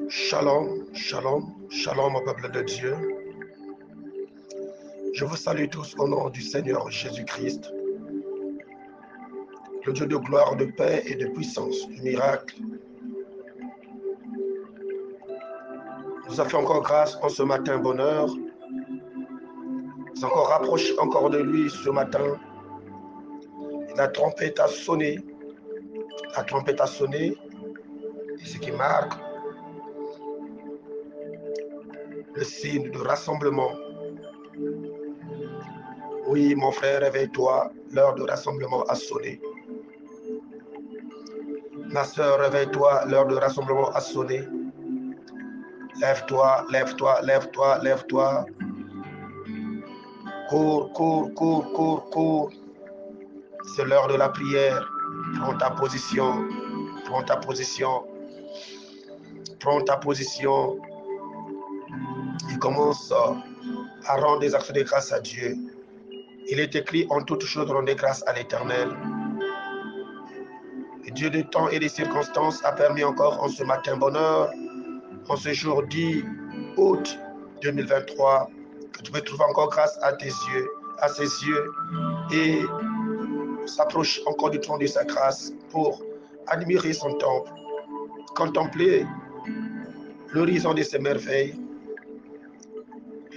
Shalom, shalom, shalom au peuple de Dieu. Je vous salue tous au nom du Seigneur Jésus-Christ, le Dieu de gloire, de paix et de puissance, du miracle. Il nous a fait encore grâce en ce matin, bonheur. Il nous a encore rapproché encore de lui ce matin. Et la trompette a sonné. La trompette a sonné. Et ce qui marque le signe de rassemblement. Oui, mon frère, réveille-toi. L'heure de rassemblement a sonné. Ma soeur, réveille-toi. L'heure de rassemblement a sonné. Lève-toi, lève-toi, lève-toi, lève-toi. Cours, cours, cours, cours, cours. C'est l'heure de la prière. Prends ta position. Prends ta position. Prends ta position. Et commence à rendre des actions de grâce à Dieu. Il est écrit en toutes choses rendez grâce à l'Éternel. Le Dieu de temps et des circonstances a permis encore en ce matin bonheur, en ce jour 10 août 2023, que tu peux trouver encore grâce à tes yeux, à ses yeux, et s'approche encore du trône de sa grâce pour admirer son temple, contempler l'horizon de ses merveilles.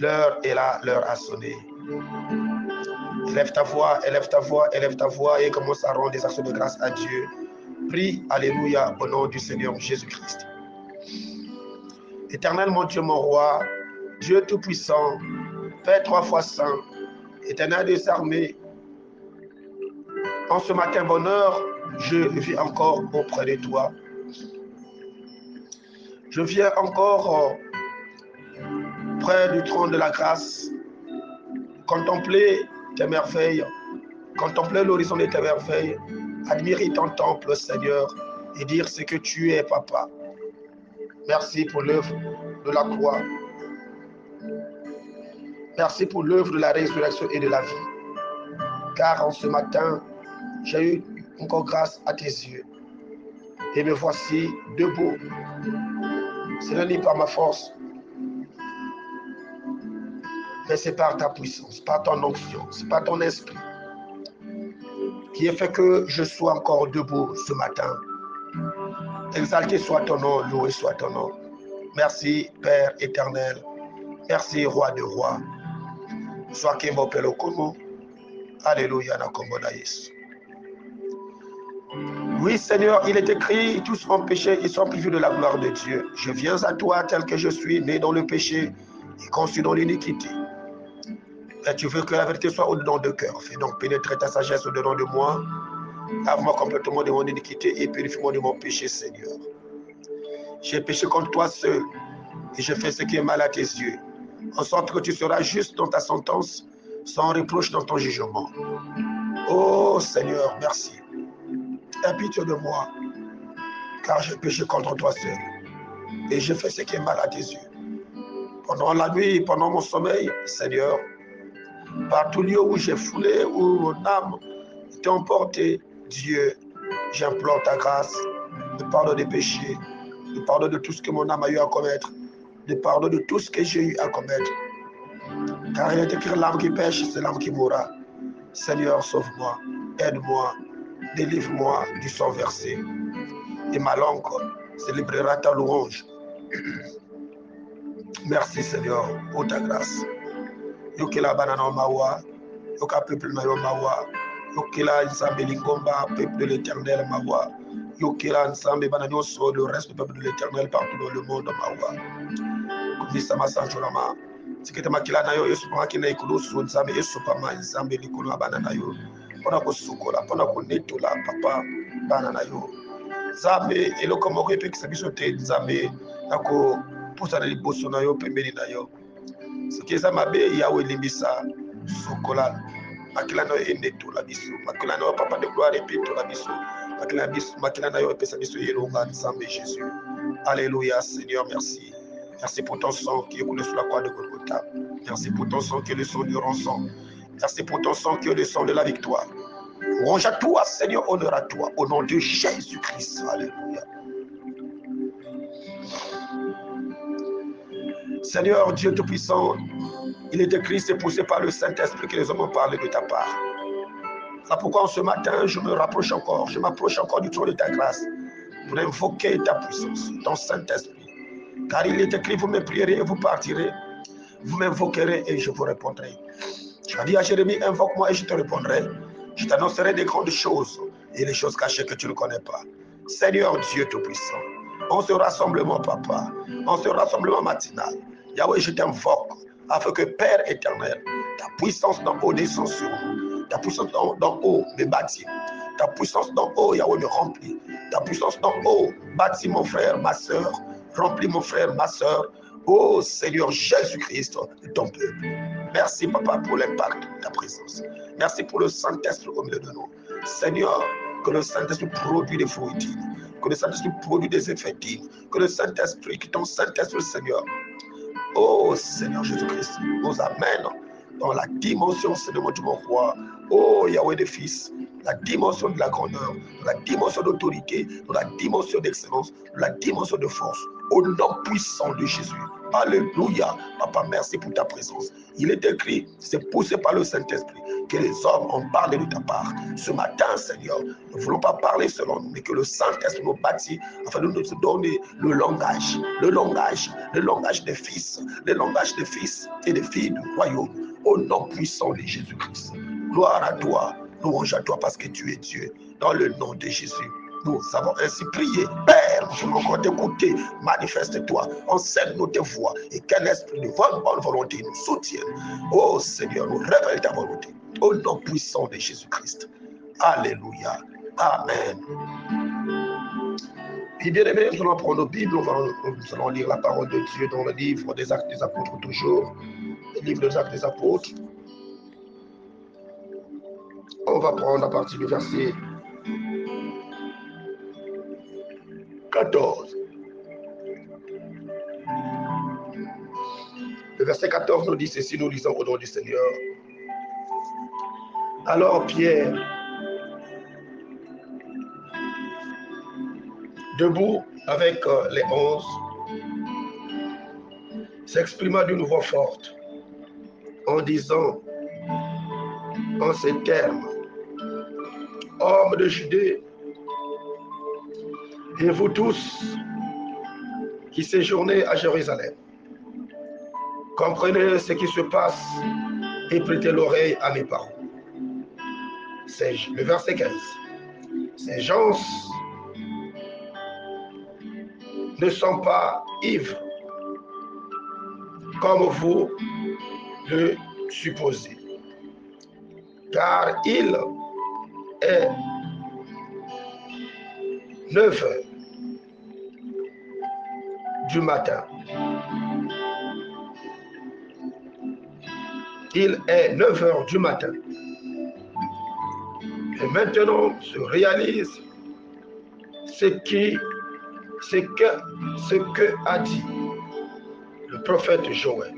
L'heure est là, l'heure a sonné. Élève ta voix, élève ta voix, élève ta voix et commence à rendre des actions de grâce à Dieu. Prie, alléluia, au nom du Seigneur Jésus-Christ. Éternel, mon Dieu, mon roi, Dieu tout-puissant, Père 3 fois saint, Éternel des armées, en ce matin bonheur, je vis encore auprès de toi. Je viens encore près du trône de la grâce, contempler tes merveilles, contempler l'horizon de tes merveilles, admirer ton temple, Seigneur, et dire ce que tu es, Papa. Merci pour l'œuvre de la croix. Merci pour l'œuvre de la résurrection et de la vie. Car en ce matin, j'ai eu encore grâce à tes yeux. Et me voici debout. Ce n'est pas ma force, mais c'est par ta puissance, par ton onction, c'est par ton esprit qui a fait que je sois encore debout ce matin. Exalté soit ton nom, loué soit ton nom. Merci Père éternel, merci Roi de rois. Sois Kimbo Pelokomo. Alléluia, Nakomboda Yesu. Oui Seigneur, il est écrit, tous ont péché, ils sont privés de la gloire de Dieu. Je viens à toi tel que je suis, né dans le péché et conçu dans l'iniquité. Et tu veux que la vérité soit au-dedans de cœur. Fais donc pénétrer ta sagesse au-dedans de moi. Lave-moi complètement de mon iniquité et purifie-moi de mon péché, Seigneur. J'ai péché contre toi seul et je fais ce qui est mal à tes yeux, en sorte que tu seras juste dans ta sentence, sans reproche dans ton jugement. Oh Seigneur, merci. Aie pitié de moi, car j'ai péché contre toi seul et je fais ce qui est mal à tes yeux. Pendant la nuit, pendant mon sommeil, Seigneur, par tout lieu où j'ai foulé, où mon âme était emportée, Dieu, j'implore ta grâce, de pardon des péchés, de pardon de tout ce que mon âme a eu à commettre, de pardon de tout ce que j'ai eu à commettre. Car il est écrit, l'âme qui pêche, c'est l'âme qui mourra. Seigneur, sauve-moi, aide-moi, délivre-moi du sang versé. Et ma langue célébrera ta louange. Merci Seigneur pour ta grâce. Yokela banana mawa, yoka peuple na yo mawa, yokela nsambe lingomba, peuple de l'Éternel mawa, yokela nsambe bananyo so le reste du peuple de l'Éternel partout dans le monde mawa. Kumisa masanjolama, tikete makila na yo yesu makina ikulu so nsambe yesu pama nsambe likulu banana yo. Pona ko sukola, pona ko netola papa banana yo. Nzambe eloko moko epekisa biso te nzambe ako pusana liboso na yo pembeni na yo. Soki eza mabe yawe elimbisa sukola makila na yo enetola biso, makila na yo papa de gloire epetola biso, makila na yo epesa biso elonga nzambe Jésus. Alléluia Seigneur, merci. Merci pour ton sang qui est coulé sur la croix de Golgotha. Merci pour ton sang qui est le sang du rançon. Merci pour ton sang qui est le sang de la victoire. Louange à toi, Seigneur, honneur à toi, au nom de Jésus-Christ. Alléluia. Seigneur Dieu Tout-Puissant, il est écrit, c'est poussé par le Saint-Esprit que les hommes ont parlé de ta part. C'est pourquoi ce matin, je me rapproche encore, je m'approche encore du trône de ta grâce pour invoquer ta puissance, ton Saint-Esprit. Car il est écrit, vous me prierez et vous partirez, vous m'invoquerez et je vous répondrai. Tu as dit à Jérémie, invoque-moi et je te répondrai. Je t'annoncerai des grandes choses et les choses cachées que tu ne connais pas. Seigneur Dieu Tout-Puissant, en ce rassemblement, Papa, en ce rassemblement matinal, Yahweh, je t'invoque afin que Père éternel, ta puissance d'en haut descend sur nous, ta puissance d'en haut me bâtit, ta puissance d'en haut, Yahweh, me remplit, ta puissance d'en haut bâtit mon frère, ma soeur, remplis mon frère, ma soeur, ô Seigneur Jésus-Christ, ton peuple. Merci, Papa, pour l'impact de ta présence. Merci pour le Saint-Esprit au milieu de nous. Seigneur, que le Saint-Esprit produit des fruits dignes, que le Saint-Esprit produit des effets dignes, que le Saint-Esprit, que ton Saint-Esprit, Seigneur, oh Seigneur Jésus-Christ, nous amène dans la dimension, Seigneur, de mon roi, oh Yahweh des fils, la dimension de la grandeur, la dimension d'autorité, la dimension d'excellence, la dimension de force, au nom puissant de Jésus. Alléluia. Papa, merci pour ta présence. Il est écrit, c'est poussé par le Saint-Esprit que les hommes ont parlé de ta part. Ce matin, Seigneur, nous ne voulons pas parler selon nous, mais que le Saint-Esprit nous bâtit afin de nous donner le langage des fils, le langage des fils et des filles du royaume, au nom puissant de Jésus-Christ. Gloire à toi, louange à toi parce que tu es Dieu. Dans le nom de Jésus, nous avons ainsi prié. Père, nous voulons encore t'écouter. Manifeste-toi, enseigne-nous tes voix et qu'un esprit de bonne volonté nous soutienne. Oh Seigneur, nous révèle ta volonté. Au nom puissant de Jésus-Christ. Alléluia. Amen. Et bien aimé, nous allons prendre nos Bibles, nous allons lire la parole de Dieu dans le livre des Actes des Apôtres toujours. Le livre des Actes des Apôtres. On va prendre à partir du verset 14. Le verset 14 nous dit ceci, nous lisons au nom du Seigneur. Alors Pierre, debout avec les 11, s'exprima d'une voix forte en disant en ces termes, hommes de Judée, et vous tous qui séjournez à Jérusalem, comprenez ce qui se passe et prêtez l'oreille à mes paroles. C'est le verset 15. Ces gens ne sont pas ivres comme vous le supposez, car il est 9 heures du matin. Il est 9 heures du matin. Et maintenant se réalise ce que a dit le prophète Joël.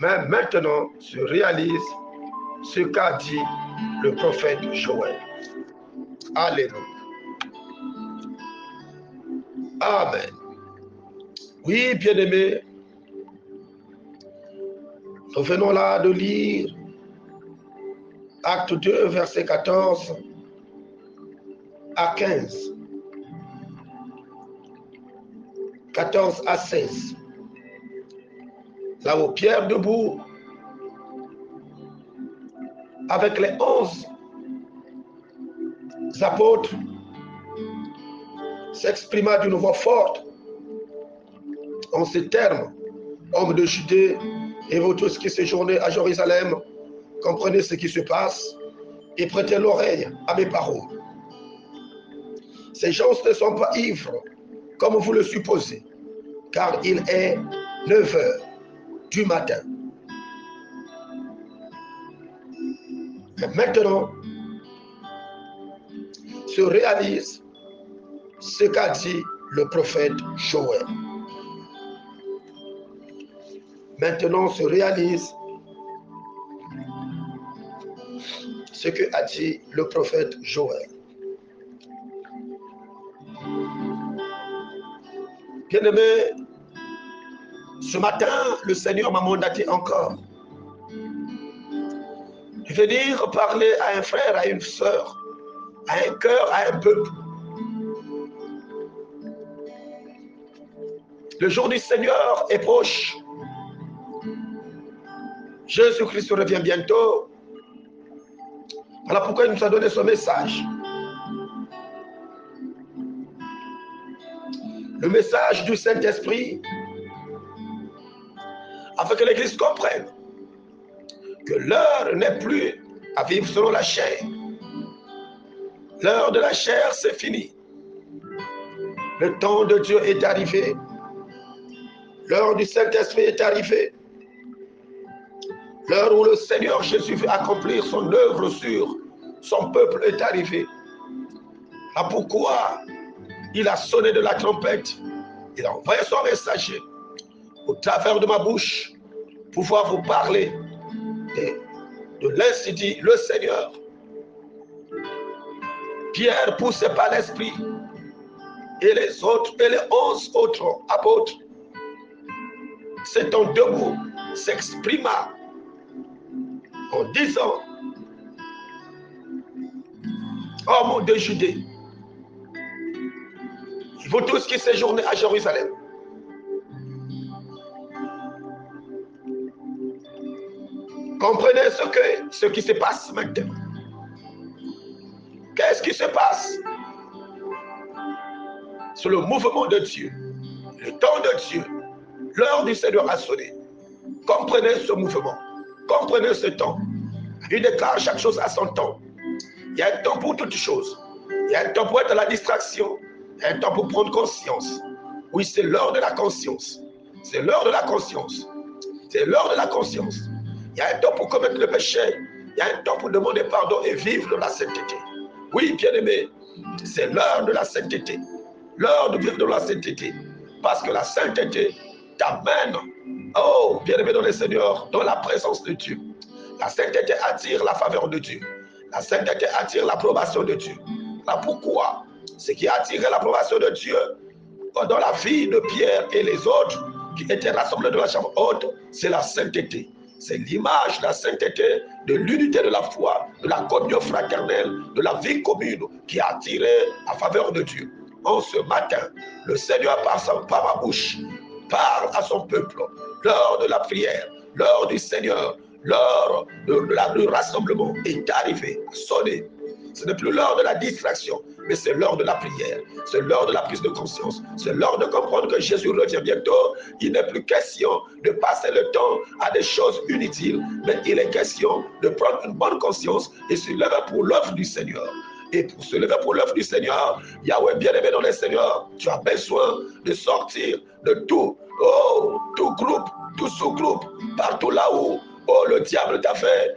Mais maintenant se réalise ce qu'a dit le prophète Joël. Alléluia. Amen. Oui, bien-aimés, nous venons là de lire Acte 2, verset 14 à 15. 14 à 16. Là où Pierre debout, avec les 11 apôtres, s'exprima d'une voix forte en ces termes, hommes de Judée, et vous tous qui séjournez à Jérusalem, comprenez ce qui se passe et prêtez l'oreille à mes paroles. Ces gens ne sont pas ivres, comme vous le supposez, car il est 9 heures du matin. Et maintenant, se réalise ce qu'a dit le prophète Joël. Maintenant se réalise ce que a dit le prophète Joël. Bien-aimé, ce matin, le Seigneur m'a mandaté encore de venir parler à un frère, à une sœur, à un cœur, à un peuple. Le jour du Seigneur est proche. Jésus-Christ revient bientôt. Voilà pourquoi il nous a donné ce message. Le message du Saint-Esprit, afin que l'Église comprenne que l'heure n'est plus à vivre selon la chair. L'heure de la chair, c'est fini. Le temps de Dieu est arrivé. L'heure du Saint-Esprit est arrivée. L'heure où le Seigneur Jésus veut accomplir son œuvre sur son peuple est arrivée. Ah, pourquoi il a sonné de la trompette. Il a envoyé son messager au travers de ma bouche pour pouvoir vous parler de l'ainsi dit le Seigneur. Pierre, poussé par l'Esprit, et les autres, et les 11 autres apôtres, s'étant debout, s'exprima en disant: Hommes de Judée, vous tous qui séjournez à Jérusalem, comprenez ce qui se passe maintenant. Qu'est-ce qui se passe? C'est le mouvement de Dieu, le temps de Dieu. L'heure du Seigneur a sonné. Comprenez ce mouvement, comprenez ce temps. Il déclare chaque chose à son temps. Il y a un temps pour toutes choses. Il y a un temps pour être à la distraction. Il y a un temps pour prendre conscience. Oui, c'est l'heure de la conscience. C'est l'heure de la conscience. C'est l'heure de la conscience. Il y a un temps pour commettre le péché. Il y a un temps pour demander pardon et vivre dans la sainteté. Oui, bien-aimé, c'est l'heure de la sainteté. L'heure de vivre dans la sainteté. Parce que la sainteté t'amène, oh, bien-aimé dans le Seigneur, dans la présence de Dieu. La sainteté attire la faveur de Dieu. La sainteté attire l'approbation de Dieu. Là pourquoi? Ce qui a attiré l'approbation de Dieu dans la vie de Pierre et les autres qui étaient rassemblés dans la chambre haute, c'est la sainteté. C'est l'image de la sainteté, de l'unité de la foi, de la communion fraternelle, de la vie commune qui a attiré la faveur de Dieu. En ce matin, le Seigneur par ma bouche parle à son peuple lors de la prière, lors du Seigneur, l'heure du rassemblement est arrivée, a sonné. Ce n'est plus l'heure de la distraction, mais c'est l'heure de la prière, c'est l'heure de la prise de conscience, c'est l'heure de comprendre que Jésus revient bientôt. Il n'est plus question de passer le temps à des choses inutiles, mais il est question de prendre une bonne conscience et se lever pour l'œuvre du Seigneur. Et pour se lever pour l'œuvre du Seigneur, Yahweh bien-aimé dans le Seigneur, tu as besoin de sortir de tout groupe, tout sous-groupe, partout là où le diable t'a fait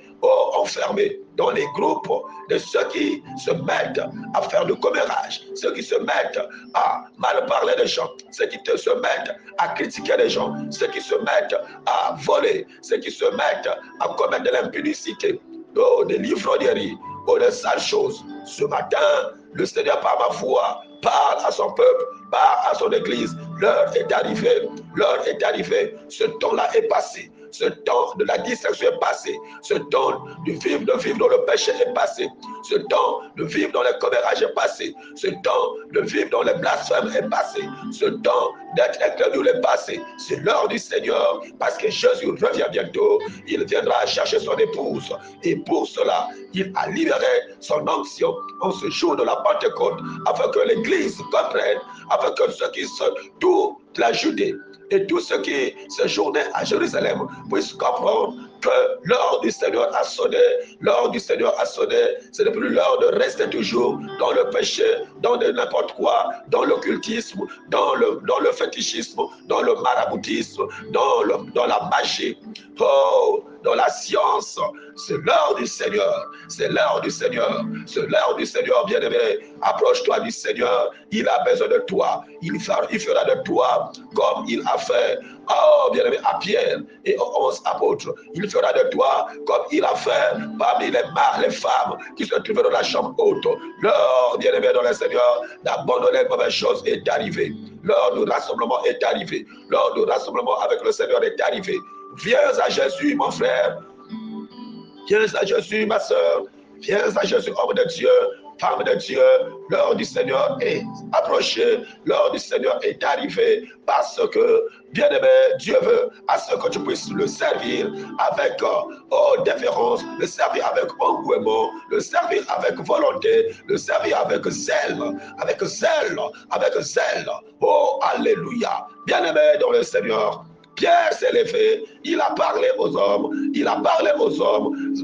enfermé dans les groupes de ceux qui se mettent à faire du commérage, ceux qui se mettent à mal parler des gens, ceux qui se mettent à critiquer les gens, ceux qui se mettent à voler, ceux qui se mettent à commettre de l'impudicité, des livrogneries, des sales choses. Ce matin, le Seigneur par ma voix parle à son peuple, parle à son église. L'heure est arrivée, l'heure est arrivée. Ce temps-là est passé. Ce temps de la distraction est passé. Ce temps de vivre dans le péché est passé. Ce temps de vivre dans les commérages est passé. Ce temps de vivre dans les blasphèmes est passé. Ce temps d'être incrédule est passé. C'est l'heure du Seigneur parce que Jésus revient bientôt. Il viendra chercher son épouse. Et pour cela, il a libéré son onction en ce jour de la Pentecôte afin que l'Église comprenne, afin que ceux qui sont toute la Judée et tous ceux qui séjournaient à Jérusalem puissent comprendre que l'heure du Seigneur a sonné. L'heure du Seigneur a sonné. Ce n'est plus l'heure de rester toujours dans le péché, dans n'importe quoi, dans l'occultisme, dans le fétichisme, dans le maraboutisme, dans la magie. Oh, dans la science. C'est l'heure du Seigneur. C'est l'heure du Seigneur. C'est l'heure du Seigneur, bien-aimé. Approche-toi du Seigneur. Il a besoin de toi. Il fera de toi comme il a fait, oh, bien-aimé, à Pierre et aux 11 apôtres. Il fera de toi comme il a fait parmi les femmes qui se trouvaient dans la chambre haute. L'heure, bien-aimé, dans le Seigneur, d'abandonner les mauvaises choses est arrivée. L'heure du rassemblement est arrivée. L'heure du rassemblement avec le Seigneur est arrivée. Viens à Jésus, mon frère. Viens à Jésus, ma soeur. Viens à Jésus, homme de Dieu, femme de Dieu. L'heure du Seigneur est approchée. L'heure du Seigneur est arrivée parce que, bien-aimé, Dieu veut à ce que tu puisses le servir avec déférence, le servir avec engouement, le servir avec volonté, le servir avec zèle, avec zèle, avec zèle. Oh, alléluia. Bien-aimé dans le Seigneur, Pierre s'est levé, il a parlé aux hommes,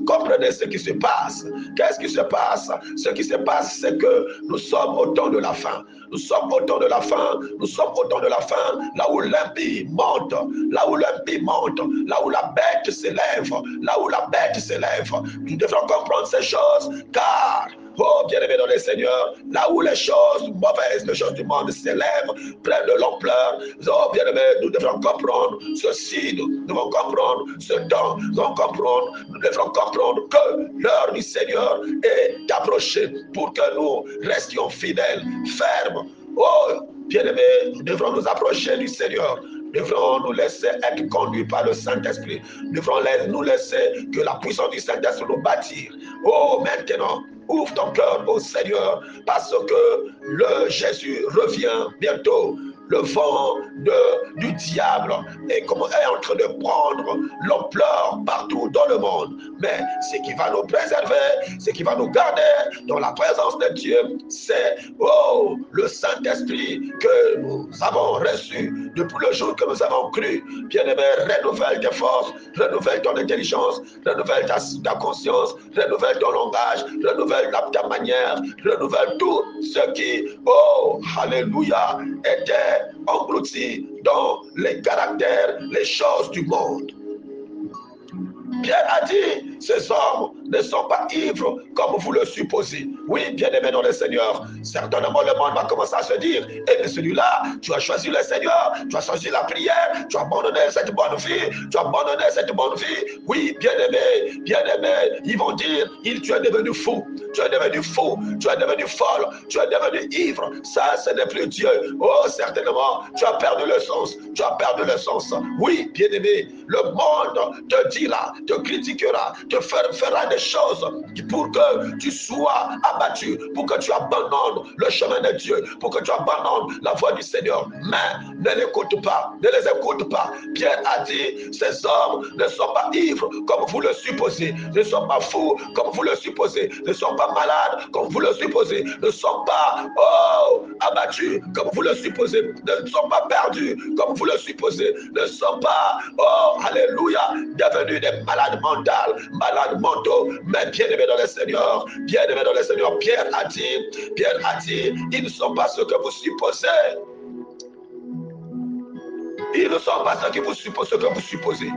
comprenez ce qui se passe. Qu'est-ce qui se passe? Ce qui se passe, c'est que nous sommes au temps de la fin. Nous sommes au temps de la fin, nous sommes au temps de la fin, là où l'impie monte, là où l'impie monte, là où la bête s'élève, là où la bête s'élève. Nous devons comprendre ces choses, car oh, bien-aimé dans le Seigneur, là où les choses mauvaises, les choses du monde s'élèvent, prennent de l'ampleur, oh, bien-aimé, nous devons comprendre ceci, nous devons comprendre ce temps, nous devons comprendre que l'heure du Seigneur est approchée pour que nous restions fidèles, fermes. Oh, bien-aimé, nous devrons nous approcher du Seigneur. Nous devrons nous laisser être conduits par le Saint-Esprit. Nous devrons nous laisser que la puissance du Saint-Esprit nous bâtir. Oh, maintenant, ouvre ton cœur au Seigneur parce que le Jésus revient bientôt. Le vent du diable est en train de prendre l'ampleur partout dans le monde. Mais ce qui va nous préserver, ce qui va nous garder dans la présence de Dieu, c'est le Saint-Esprit que nous avons reçu depuis le jour que nous avons cru. Bien-aimé, renouvelle tes forces, renouvelle ton intelligence, renouvelle ta conscience, renouvelle ton langage, renouvelle ta manière, renouvelle tout ce qui, alléluia, était englouti dans les caractères, les choses du monde. Pierre a dit, ces hommes ne sont pas ivres comme vous le supposez. Oui, bien-aimé dans le Seigneur, certainement le monde va commencer à se dire, et celui-là, tu as choisi le Seigneur, tu as choisi la prière, tu as abandonné cette bonne vie, tu as abandonné cette bonne vie. Oui, bien-aimé, ils vont dire, tu es devenu fou, tu es devenu fou, tu es devenu folle, tu es devenu ivre. Ça, ce n'est plus Dieu. Oh, certainement, tu as perdu le sens, tu as perdu le sens. Oui, bien-aimé, le monde te dira, te critiquera, te fera des choses pour que tu sois abattu, pour que tu abandonnes le chemin de Dieu, pour que tu abandonnes la voie du Seigneur. Mais ne l'écoute pas, ne les écoute pas. Pierre a dit, ces hommes ne sont pas ivres comme vous le supposez, ne sont pas fous comme vous le supposez, ne sont pas malades comme vous le supposez, ne sont pas abattus comme vous le supposez, ne sont pas perdus comme vous le supposez, ne sont pas, alléluia, devenus des malades mentales, malades mentaux, mais bien-aimés dans le Seigneur, bien-aimés dans le Seigneur. Pierre a dit, ils ne sont pas ce que vous supposez. Ils ne sont pas ce que vous supposez.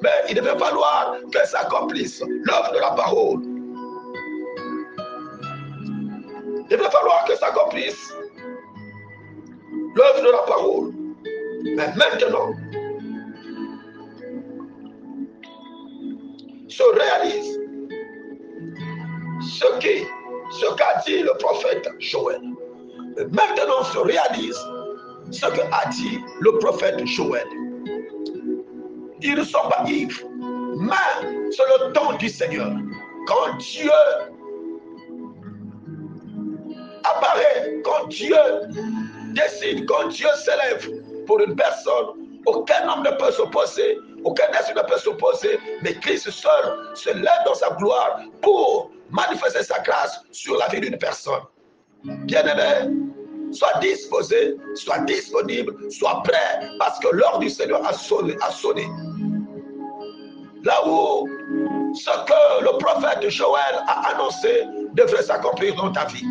Mais il devait falloir que s'accomplisse l'œuvre de la parole. Il devait falloir que s'accomplisse l'œuvre de la parole. Mais maintenant, se réalise ce qu'a dit le prophète Joël. Maintenant se réalise ce qu'a dit le prophète Joël. Ils ne sont pas ivres, mais c'est le temps du Seigneur. Quand Dieu apparaît, quand Dieu décide, quand Dieu s'élève pour une personne, aucun homme ne peut s'opposer, aucun esprit ne peut s'opposer, mais Christ seul se lève dans sa gloire pour manifester sa grâce sur la vie d'une personne. Bien-aimé, sois disposé, sois disponible, sois prêt, parce que l'heure du Seigneur a sonné. Là où ce que le prophète Joël a annoncé devrait s'accomplir dans ta vie.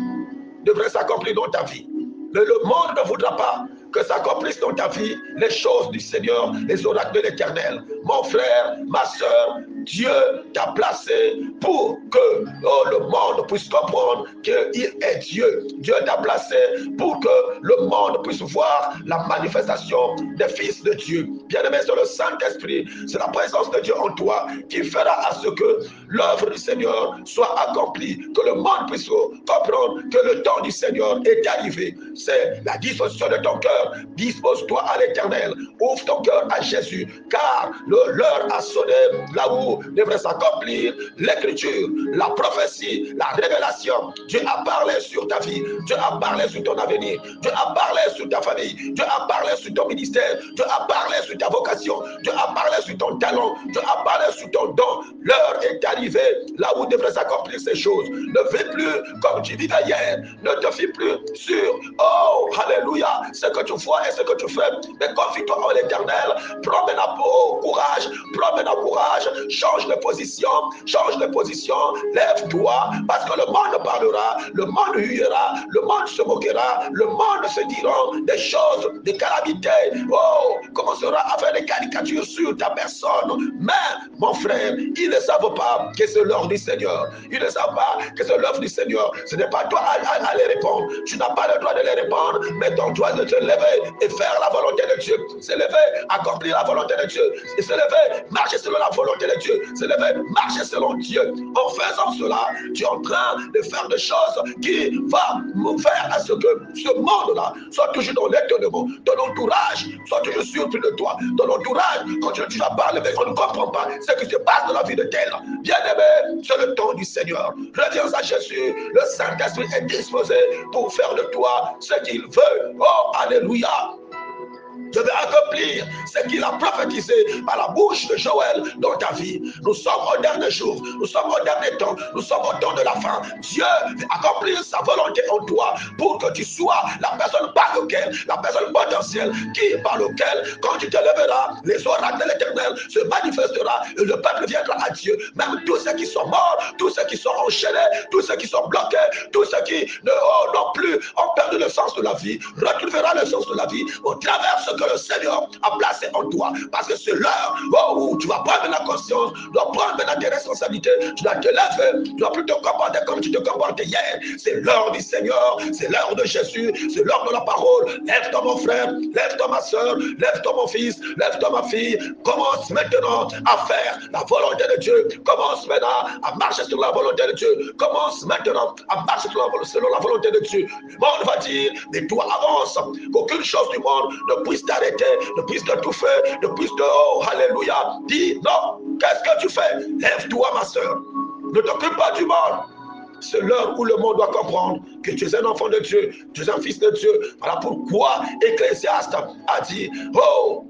Devrait s'accomplir dans ta vie. Mais le monde ne voudra pas que s'accomplissent dans ta vie les choses du Seigneur, les oracles de l'Éternel. Mon frère, ma soeur, Dieu t'a placé pour que le monde puisse comprendre qu'il est Dieu. Dieu t'a placé pour que le monde puisse voir la manifestation des fils de Dieu. Bien-aimé, c'est le Saint-Esprit, c'est la présence de Dieu en toi qui fera à ce que l'œuvre du Seigneur soit accomplie, que le monde puisse comprendre que le temps du Seigneur est arrivé. C'est la disposition de ton cœur. Dispose-toi à l'Éternel. Ouvre ton cœur à Jésus, car l'heure a sonné là où devrait s'accomplir l'Écriture, la prophétie, la révélation. Dieu a parlé sur ta vie. Dieu a parlé sur ton avenir. Dieu a parlé sur ta famille. Dieu a parlé sur ton ministère. Dieu a parlé sur ta vocation. Dieu a parlé sur ton talent. Dieu a parlé sur ton don. L'heure est arrivée là où devrait s'accomplir ces choses. Ne vis plus comme tu vivais hier. Ne te fie plus sur, oh, alléluia, ce que tu vois et ce que tu fais. Mais confie-toi en l'Éternel. Prends maintenant courage. Prends maintenant courage. Change de position. Change de position. Lève-toi parce que le monde parlera. Le monde huera. Le monde se moquera. Le monde se dira des choses, des calamités. Oh, commencera à faire des caricatures sur ta personne. Mais, mon frère, ils ne savent pas que c'est l'heure du Seigneur. Ils ne savent pas que c'est l'œuvre du Seigneur. Ce n'est pas toi à les répondre. Tu n'as pas le droit de les répondre, mais ton droit de te lever et faire la volonté de Dieu. Se lever, accomplir la volonté de Dieu. Et se lever, marcher selon la volonté de Dieu. Se lever, marcher selon Dieu. En faisant cela, tu es en train de faire des choses qui vont faire à ce que ce monde-là soit toujours dans l'étonnement. Ton entourage soit toujours surpris de toi. Ton entourage, quand tu vas parler, mais on ne comprend pas ce qui se passe dans la vie de tel. Bien-aimé, c'est le temps du Seigneur. Reviens à Jésus. Le Saint-Esprit est disposé pour faire de toi ce qu'il veut. Oh, alléluia. Je vais accomplir ce qu'il a prophétisé par la bouche de Joël dans ta vie. Nous sommes au dernier jour, nous sommes au dernier temps, nous sommes au temps de la fin. Dieu veut accomplir sa volonté en toi pour que tu sois la personne par laquelle, la personne potentielle par laquelle, quand tu te lèveras, les oracles de l'Éternel se manifestera et le peuple viendra à Dieu. Même tous ceux qui sont morts, tous ceux qui sont enchaînés, tous ceux qui sont bloqués, tous ceux qui non plus ont perdu le sens de la vie, retrouvera le sens de la vie au travers de ce que le Seigneur a placé en toi. Parce que c'est l'heure où tu vas prendre la conscience, tu dois prendre maintenant tes responsabilités, tu dois te lever, tu dois plus te comporter comme tu te comportais hier. C'est l'heure du Seigneur, c'est l'heure de Jésus, c'est l'heure de la parole. Lève-toi mon frère, lève-toi ma soeur, lève-toi mon fils, lève-toi ma fille. Commence maintenant à faire la volonté de Dieu. Commence maintenant à marcher sur la volonté de Dieu. Commence maintenant à marcher selon la volonté de Dieu. Le monde va dire, mais toi avance, qu'aucune chose du monde ne puisse t'arrêter, ne puisse t'étouffer, ne puisse te... Oh, alléluia. Dis, non, qu'est-ce que tu fais? Lève-toi, ma soeur. Ne t'occupe pas du monde. C'est l'heure où le monde doit comprendre que tu es un enfant de Dieu, tu es un fils de Dieu. Voilà pourquoi Ecclésiaste a dit, oh,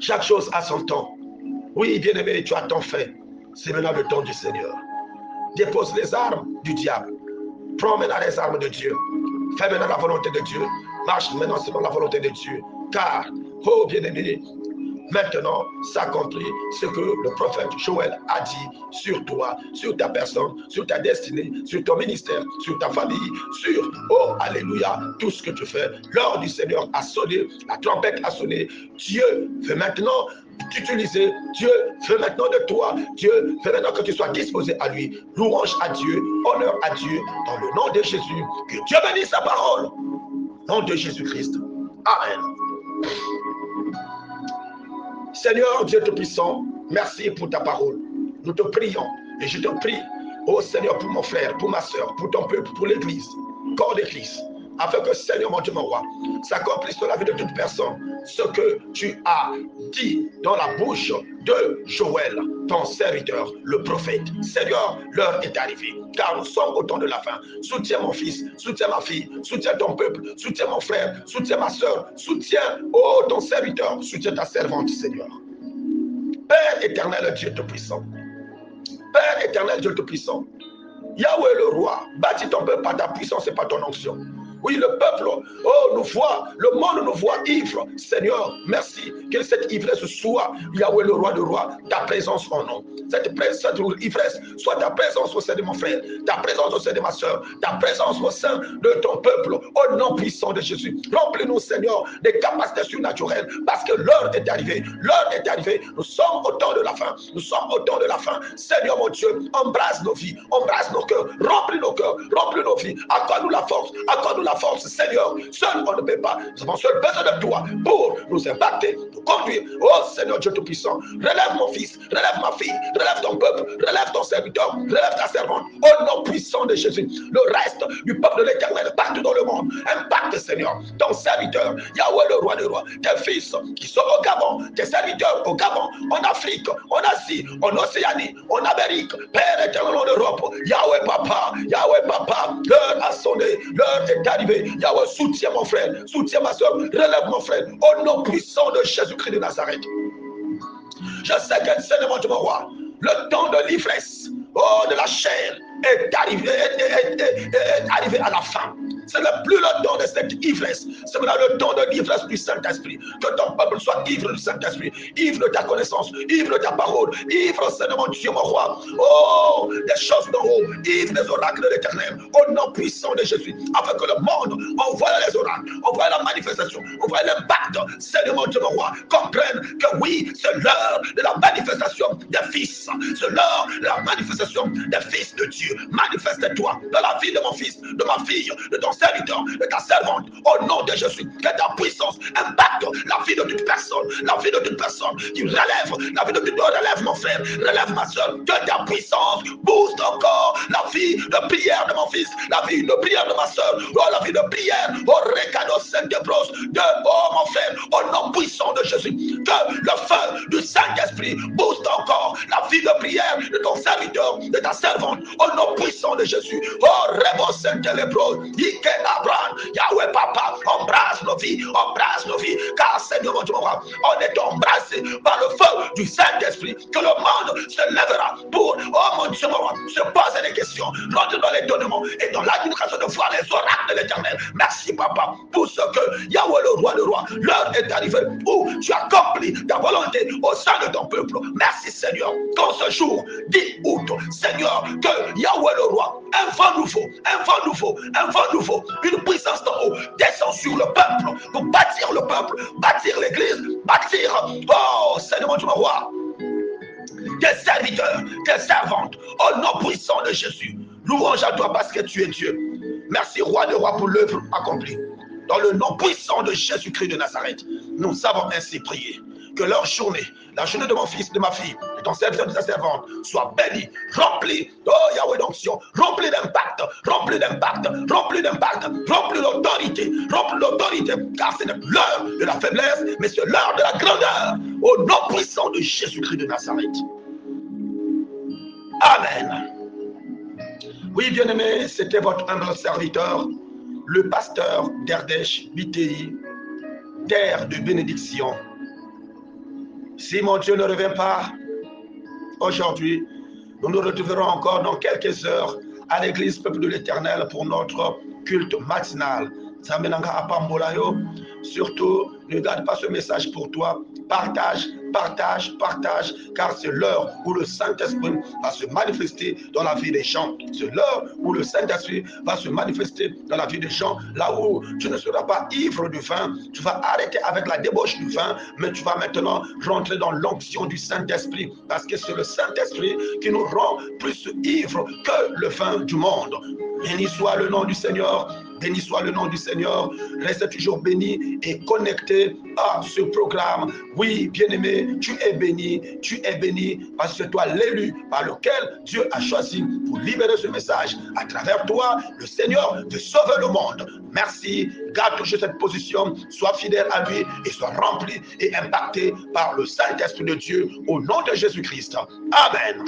chaque chose a son temps. Oui, bien-aimé, tu as ton fait. C'est maintenant le temps du Seigneur. Dépose les armes du diable. Prends maintenant les armes de Dieu. Fais maintenant la volonté de Dieu. Marche maintenant selon la volonté de Dieu. Car, oh bien-aimé, maintenant s'accomplit ce que le prophète Joël a dit sur toi, sur ta personne, sur ta destinée, sur ton ministère, sur ta famille, sur, oh alléluia, tout ce que tu fais. L'heure du Seigneur a sonné, la trompette a sonné. Dieu veut maintenant t'utiliser, Dieu veut maintenant de toi, Dieu veut maintenant que tu sois disposé à lui. Louange à Dieu, honneur à Dieu, dans le nom de Jésus. Que Dieu bénisse sa parole. Nom de Jésus-Christ. Amen. Seigneur Dieu Tout-Puissant, merci pour ta parole. Nous te prions et je te prie, oh Seigneur, pour mon frère, pour ma soeur, pour ton peuple, pour l'église, corps d'église, afin que Seigneur mon Dieu, mon roi, s'accomplisse dans la vie de toute personne ce que tu as dit dans la bouche de Joël, ton serviteur, le prophète. Seigneur, l'heure est arrivée, car nous sommes au temps de la fin. Soutiens mon fils, soutiens ma fille, soutiens ton peuple, soutiens mon frère, soutiens ma soeur, soutiens, oh, ton serviteur, soutiens ta servante, Seigneur. Père éternel, Dieu Tout-Puissant, Père éternel, Dieu Tout-Puissant, Yahweh le roi, bâtis ton peuple par ta puissance et par ton onction. Oui, le peuple, oh, nous voit, le monde nous voit ivre. Seigneur, merci. Que cette ivresse soit, Yahweh, le roi de rois, ta présence en nous. Cette ivresse soit ta présence au sein de mon frère, ta présence au sein de ma soeur, ta présence au sein de ton peuple, au nom puissant de Jésus. Remplis-nous, Seigneur, des capacités surnaturelles, parce que l'heure est arrivée. L'heure est arrivée. Nous sommes au temps de la fin. Nous sommes au temps de la fin. Seigneur, mon Dieu, embrasse nos vies, embrasse nos cœurs, remplis nos cœurs, remplis nos vies. Accorde-nous la force, accorde-nous la force, Seigneur. Seul on ne peut pas. Nous avons seul besoin de toi pour nous impacter, nous conduire. Oh Seigneur Dieu Tout-Puissant, relève mon fils, relève ma fille, relève ton peuple, relève ton serviteur, relève ta servante. Au nom puissant de Jésus, le reste du peuple de l'Éternel, partout dans le monde, impacte, Seigneur, ton serviteur, Yahweh le roi des rois, tes fils qui sont au Gabon, tes serviteurs au Gabon, en Afrique, en Asie, en Océanie, en Amérique, Père éternel en Europe, Yahweh Papa, l'heure a sonné, l'heure est arrivée. Yahweh, soutiens mon frère, soutiens ma soeur, relève mon frère, au nom puissant de Jésus-Christ de Nazareth. Je sais que Seigneur mon Dieu, mon roi, le temps de l'ivresse, oh, de la chair, est arrivé à la fin. Ce n'est plus le temps de cette ivresse. C'est maintenant le temps de l'ivresse du Saint-Esprit. Que ton peuple soit ivre du Saint-Esprit, ivre de ta connaissance, ivre de ta parole, ivre, Seigneur mon Dieu, mon roi. Oh, des choses d'en haut, ivre des oracles de l'Éternel. Au nom puissant de Jésus, afin que le monde envoie les oracles, envoie la manifestation, envoie l'impact. Seigneur mon Dieu, mon roi, comprenne que oui, c'est l'heure de la manifestation des fils. C'est l'heure de la manifestation des fils de Dieu. Manifeste-toi dans la vie de mon fils, de ma fille, de ton serviteur, de ta servante, au nom de Jésus. Que ta puissance impacte la vie de toute personne, la vie de toute personne qui relève, la vie de toute personne, relève mon frère, relève ma soeur. Que ta puissance booste encore la vie de prière de mon fils, la vie de prière de ma soeur, oh, la vie de prière, oh, Recado Saint-Debros, oh mon frère, au nom puissant de Jésus. Que le feu du Saint-Esprit booste encore la vie de prière de ton serviteur, de ta servante, au nom puissant de Jésus. Oh, Rebo Saint-Debros, Ike Abraham, Yahweh Papa, embrasse nos vies, car Seigneur mon Dieu, on est embrassé par le feu du Saint-Esprit, que le monde se lèvera pour, oh mon Dieu, se poser des questions, rentrer dans l'étonnement et dans l'admiration de voir les oracles de l'Éternel. Merci Papa pour ce que Yahweh le roi de roi, l'heure est arrivée où tu accomplis ta volonté au sein de ton peuple. Merci Seigneur, qu'en ce jour 10 août, Seigneur, que Yahweh le roi, un vent nouveau, une puissance d'en haut descend sur le peuple pour bâtir le peuple, bâtir l'église, bâtir, oh Seigneur mon Dieu, mon roi, tes serviteurs, tes servantes, au nom puissant de Jésus. Louange à toi parce que tu es Dieu. Merci roi de roi pour l'œuvre accomplie. Dans le nom puissant de Jésus-Christ de Nazareth, nous avons ainsi prié. Que leur journée, la journée de mon fils, de ma fille, de ton serviteur, de ta servante, soit bénie, remplie, oh Yahweh d'onction, remplie d'impact, remplie d'autorité, car ce n'est l'heure de la faiblesse, mais c'est l'heure de la grandeur, au nom puissant de Jésus-Christ de Nazareth. Amen. Oui, bien-aimé, c'était votre humble serviteur, le pasteur d'Erdèche BTI, terre de bénédiction. Si mon Dieu ne revient pas aujourd'hui, nous nous retrouverons encore dans quelques heures à l'église Peuple de l'Éternel pour notre culte matinal. Surtout, ne garde pas ce message pour toi. Partage, car c'est l'heure où le Saint-Esprit va se manifester dans la vie des gens. C'est l'heure où le Saint-Esprit va se manifester dans la vie des gens, là où tu ne seras pas ivre du vin, tu vas arrêter avec la débauche du vin, mais tu vas maintenant rentrer dans l'onction du Saint-Esprit, parce que c'est le Saint-Esprit qui nous rend plus ivres que le vin du monde. Béni soit le nom du Seigneur, béni soit le nom du Seigneur. Reste toujours béni et connecté à ce programme. Oui, bien-aimé, tu es béni parce que c'est toi l'élu par lequel Dieu a choisi pour libérer ce message. À travers toi, le Seigneur veut sauver le monde. Merci, garde toujours cette position, sois fidèle à lui et sois rempli et impacté par le Saint-Esprit de Dieu au nom de Jésus-Christ. Amen.